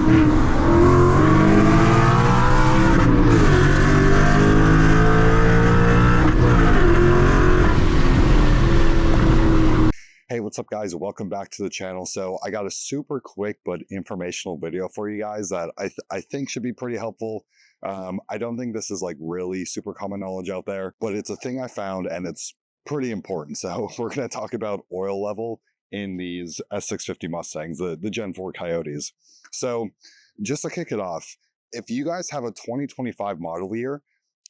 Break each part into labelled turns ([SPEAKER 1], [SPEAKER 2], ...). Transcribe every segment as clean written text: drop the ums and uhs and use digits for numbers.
[SPEAKER 1] Hey, what's up guys? Welcome back to the channel. So I got a super quick but informational video for you guys that I think should be pretty helpful. I don't think this is like really super common knowledge out there, but it's a thing I found and it's pretty important. So we're going to talk about oil level in these S650 Mustangs, the Gen 4 Coyotes. So just to kick it off, if you guys have a 2025 model year,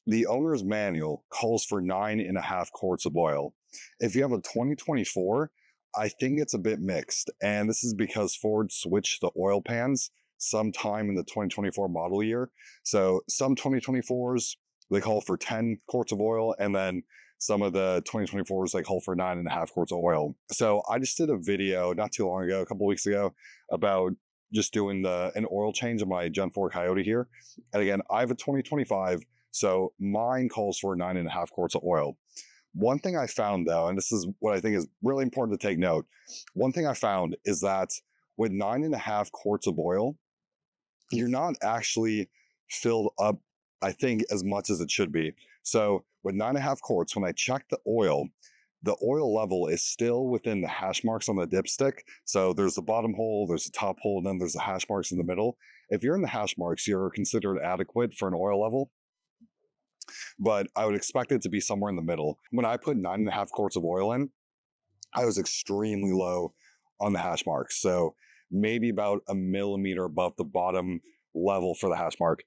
[SPEAKER 1] the owner's manual calls for 9.5 quarts of oil. If you have a 2024, I think it's a bit mixed, and this is because Ford switched the oil pans sometime in the 2024 model year. So some 2024s, they call for 10 quarts of oil, and then some of the 2024s, they call for 9.5 quarts of oil. So I just did a video not too long ago, a couple weeks ago, about just doing an oil change of my Gen 4 Coyote here. And again, I have a 2025, so mine calls for 9.5 quarts of oil. One thing I found though, and this is what I think is really important to take note, one thing I found is that with 9.5 quarts of oil, you're not actually filled up, I think, as much as it should be. So with 9.5 quarts, when I check the oil level is still within the hash marks on the dipstick. So there's the bottom hole, there's the top hole, and then there's the hash marks in the middle. If you're in the hash marks, you're considered adequate for an oil level, but I would expect it to be somewhere in the middle. When I put 9.5 quarts of oil in, I was extremely low on the hash marks. So maybe about a millimeter above the bottom level for the hash mark.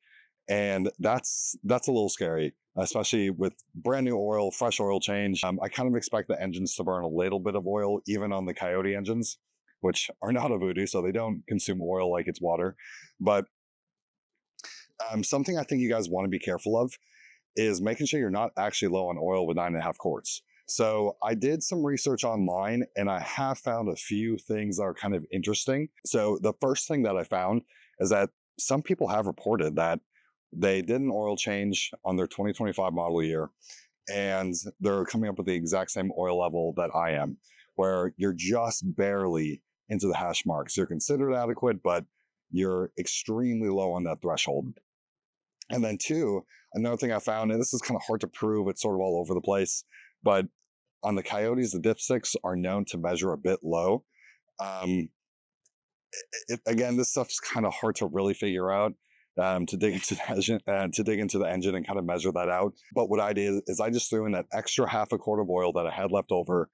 [SPEAKER 1] And that's a little scary, especially with brand new oil, fresh oil change. I kind of expect the engines to burn a little bit of oil, even on the Coyote engines, which are not a Voodoo, so they don't consume oil like it's water. But something I think you guys want to be careful of is making sure you're not actually low on oil with 9.5 quarts. So I did some research online and I have found a few things that are kind of interesting. So the first thing that I found is that some people have reported that they did an oil change on their 2025 model year and they're coming up with the exact same oil level that I am, where you're just barely into the hash marks. You're considered adequate, but you're extremely low on that threshold. And then two, another thing I found, and this is kind of hard to prove, it's sort of all over the place, but on the Coyotes, the dipsticks are known to measure a bit low. Again, this stuff's kind of hard to really figure out, to dig into the engine and kind of measure that out. But what I did is I just threw in that extra half a quart of oil that I had left over,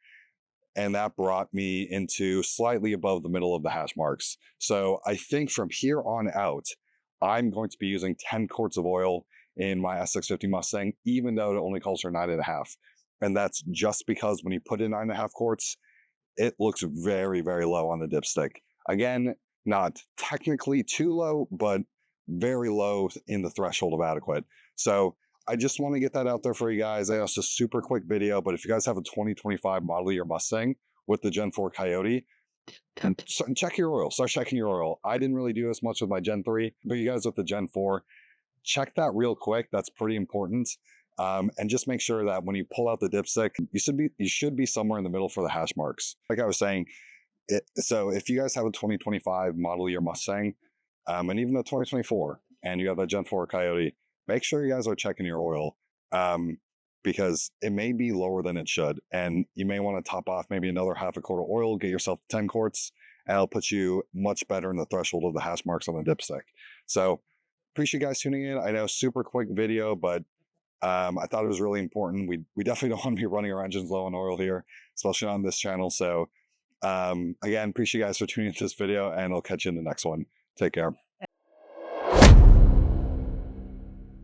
[SPEAKER 1] and that brought me into slightly above the middle of the hash marks. So I think from here on out, I'm going to be using 10 quarts of oil in my S650 Mustang, even though it only calls for 9.5. And that's just because when you put in 9.5 quarts, it looks very, very low on the dipstick. Again, not technically too low, but very low in the threshold of adequate. So I just want to get that out there for you guys. I know it's a super quick video, but if you guys have a 2025 model year Mustang with the Gen 4 Coyote, check your oil. Start checking your oil. I didn't really do as much with my Gen 3, but you guys with the Gen 4, check that real quick. That's pretty important. And just make sure that when you pull out the dipstick, you should be somewhere in the middle for the hash marks. Like I was saying, so if you guys have a 2025 model year Mustang, and even a 2024, and you have a Gen 4 Coyote, make sure you guys are checking your oil. Because it may be lower than it should. And you may want to top off maybe another half a quart of oil, get yourself 10 quarts, and it'll put you much better in the threshold of the hash marks on the dipstick. So appreciate you guys tuning in. I know super quick video, but I thought it was really important. We definitely don't want to be running our engines low on oil here, especially on this channel. So again, appreciate you guys for tuning into this video, and I'll catch you in the next one. Take care.